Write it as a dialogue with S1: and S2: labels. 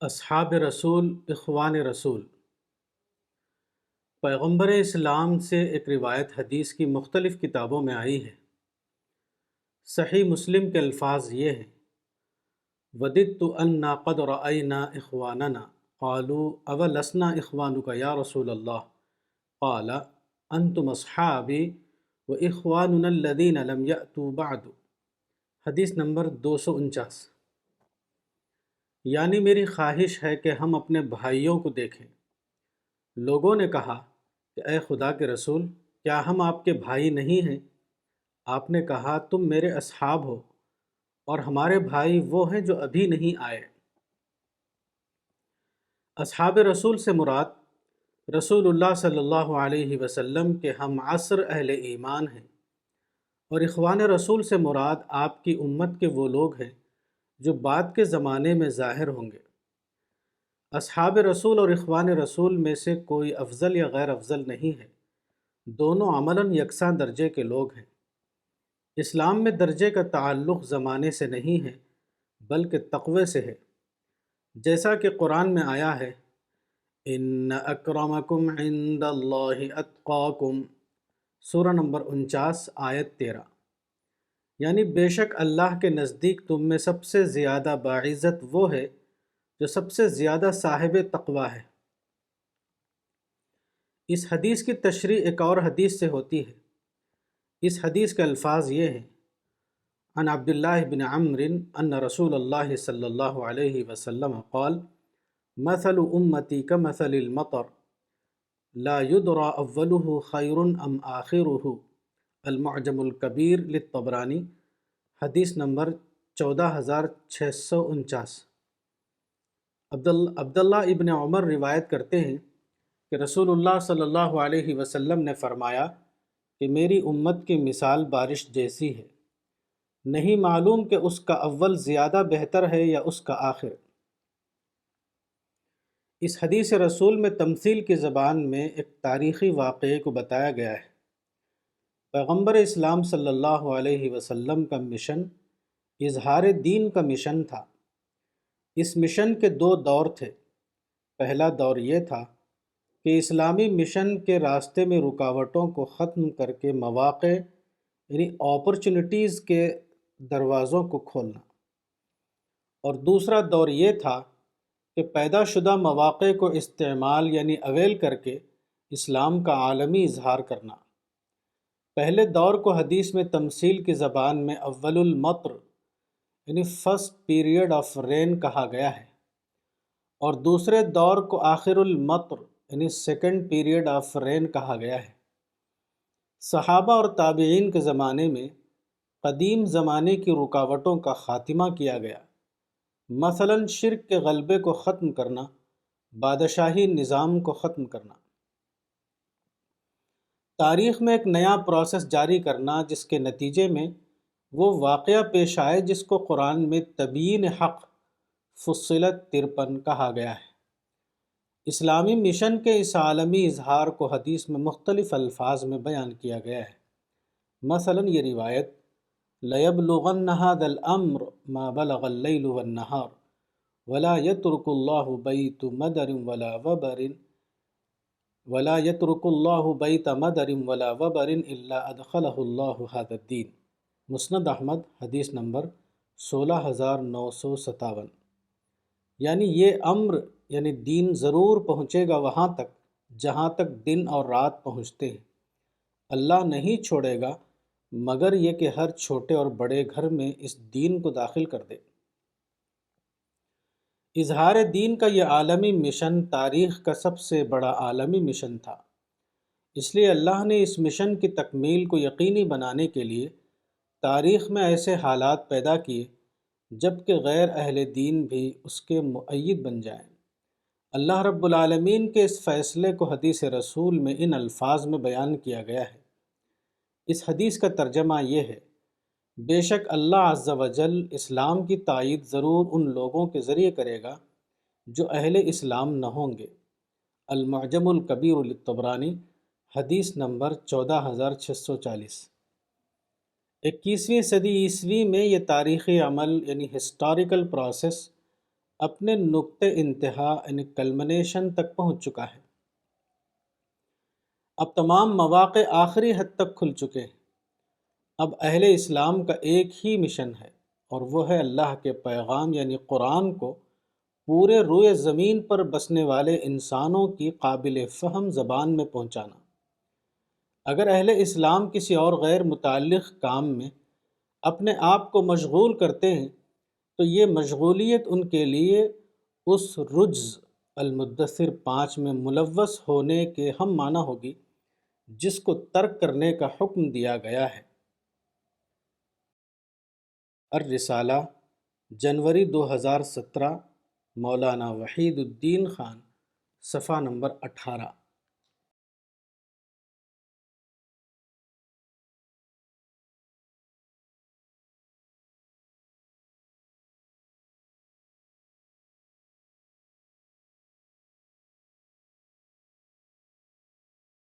S1: اصحاب رسول اخوان رسول پیغمبر اسلام سے ایک روایت حدیث کی مختلف کتابوں میں آئی ہے۔ صحیح مسلم کے الفاظ یہ ہیں: وَدِدْتُ أَنَّا قَدْ رَأَيْنَا إِخْوَانَنَا قَالُوا أَوَلَسْنَا إِخْوَانُكَ يَا رَسُولَ اللَّهِ قَالَ أَنْتُمْ أَصْحَابِي وَإِخْوَانُنَا الَّذِينَ لَمْ يَأْتُوا بَعْدُ۔ حدیث نمبر 249۔ یعنی میری خواہش ہے کہ ہم اپنے بھائیوں کو دیکھیں۔ لوگوں نے کہا کہ اے خدا کے رسول، کیا ہم آپ کے بھائی نہیں ہیں؟ آپ نے کہا، تم میرے اصحاب ہو اور ہمارے بھائی وہ ہیں جو ابھی نہیں آئے۔ اصحاب رسول سے مراد رسول اللہ صلی اللہ علیہ وسلم کے ہم عصر اہل ایمان ہیں، اور اخوان رسول سے مراد آپ کی امت کے وہ لوگ ہیں جو بعد کے زمانے میں ظاہر ہوں گے۔ اصحاب رسول اور اخوان رسول میں سے کوئی افضل یا غیر افضل نہیں ہے، دونوں عملاً یکساں درجے کے لوگ ہیں۔ اسلام میں درجے کا تعلق زمانے سے نہیں ہے بلکہ تقوی سے ہے، جیسا کہ قرآن میں آیا ہے: ان اکرمکم عند اللہ اتقاکم، سورہ نمبر 49 آیت 13۔ یعنی بے شک اللہ کے نزدیک تم میں سب سے زیادہ باعزت وہ ہے جو سب سے زیادہ صاحب تقوی ہے۔ اس حدیث کی تشریح ایک اور حدیث سے ہوتی ہے۔ اس حدیث کے الفاظ یہ ہیں: عن عبداللہ بن عمرو ان رسول اللہ صلی اللہ علیہ وسلم قال مثل امتی کمثل المطر لا يدرى اوله خیر ام آخره، المعجم الکبیر للطبرانی، حدیث نمبر 14649۔ عبداللہ ابن عمر روایت کرتے ہیں کہ رسول اللہ صلی اللہ علیہ وسلم نے فرمایا کہ میری امت کی مثال بارش جیسی ہے، نہیں معلوم کہ اس کا اول زیادہ بہتر ہے یا اس کا آخر۔ اس حدیث رسول میں تمثیل کی زبان میں ایک تاریخی واقعے کو بتایا گیا ہے۔ پیغمبر اسلام صلی اللہ علیہ وسلم کا مشن اظہار دین کا مشن تھا۔ اس مشن کے دو دور تھے۔ پہلا دور یہ تھا کہ اسلامی مشن کے راستے میں رکاوٹوں کو ختم کر کے مواقع یعنی اپرچونٹیز کے دروازوں کو کھولنا، اور دوسرا دور یہ تھا کہ پیدا شدہ مواقع کو استعمال یعنی اویل کر کے اسلام کا عالمی اظہار کرنا۔ پہلے دور کو حدیث میں تمثیل کی زبان میں اول المطر یعنی فرسٹ پیریڈ آف رین کہا گیا ہے، اور دوسرے دور کو آخر المطر یعنی سیکنڈ پیریڈ آف رین کہا گیا ہے۔ صحابہ اور تابعین کے زمانے میں قدیم زمانے کی رکاوٹوں کا خاتمہ کیا گیا، مثلاً شرک کے غلبے کو ختم کرنا، بادشاہی نظام کو ختم کرنا، تاریخ میں ایک نیا پروسیس جاری کرنا جس کے نتیجے میں وہ واقعہ پیش آئے جس کو قرآن میں تبیین حق فصلت 53 کہا گیا ہے۔ اسلامی مشن کے اس عالمی اظہار کو حدیث میں مختلف الفاظ میں بیان کیا گیا ہے۔ مثلاً یہ روایت: لَيَبْلُغَنَّ هَذَا الْأَمْرُ مَا بَلَغَ اللَّيْلُ وَالنَّهَارُ وَلَا يَتْرُكُ اللَّهُ بَيْتَ مَدَرٍ وَلَا وَبَرٍ إِلَّا أَدْخَلَهُ اللَّهُ هَذَا الدِّينَ، مسند احمد، حدیث نمبر 16957۔ یعنی یہ امر یعنی دین ضرور پہنچے گا وہاں تک جہاں تک دن اور رات پہنچتے ہیں، اللہ نہیں چھوڑے گا مگر یہ کہ ہر چھوٹے اور بڑے گھر میں اس دین کو داخل کر دے۔ اظہار دین کا یہ عالمی مشن تاریخ کا سب سے بڑا عالمی مشن تھا، اس لیے اللہ نے اس مشن کی تکمیل کو یقینی بنانے کے لیے تاریخ میں ایسے حالات پیدا کیے جب کہ غیر اہل دین بھی اس کے مؤید بن جائیں۔ اللہ رب العالمین کے اس فیصلے کو حدیث رسول میں ان الفاظ میں بیان کیا گیا ہے۔ اس حدیث کا ترجمہ یہ ہے: بے شک اللہ عز و جل اسلام کی تائید ضرور ان لوگوں کے ذریعے کرے گا جو اہل اسلام نہ ہوں گے۔ المعجم الکبیر للطبرانی، حدیث نمبر 14640۔ 21ویں صدی عیسوی میں یہ تاریخی عمل یعنی ہسٹوریکل پروسیس اپنے نقطے انتہا یعنی کلمنیشن تک پہنچ چکا ہے۔ اب تمام مواقع آخری حد تک کھل چکے ہیں۔ اب اہل اسلام کا ایک ہی مشن ہے، اور وہ ہے اللہ کے پیغام یعنی قرآن کو پورے روئے زمین پر بسنے والے انسانوں کی قابل فہم زبان میں پہنچانا۔ اگر اہل اسلام کسی اور غیر متعلق کام میں اپنے آپ کو مشغول کرتے ہیں تو یہ مشغولیت ان کے لیے اس رجز المدثر 5 میں ملوث ہونے کے ہم معنی ہوگی جس کو ترک کرنے کا حکم دیا گیا ہے۔ الرسالہ، جنوری 2017، مولانا وحید الدین خان، صفحہ نمبر 18۔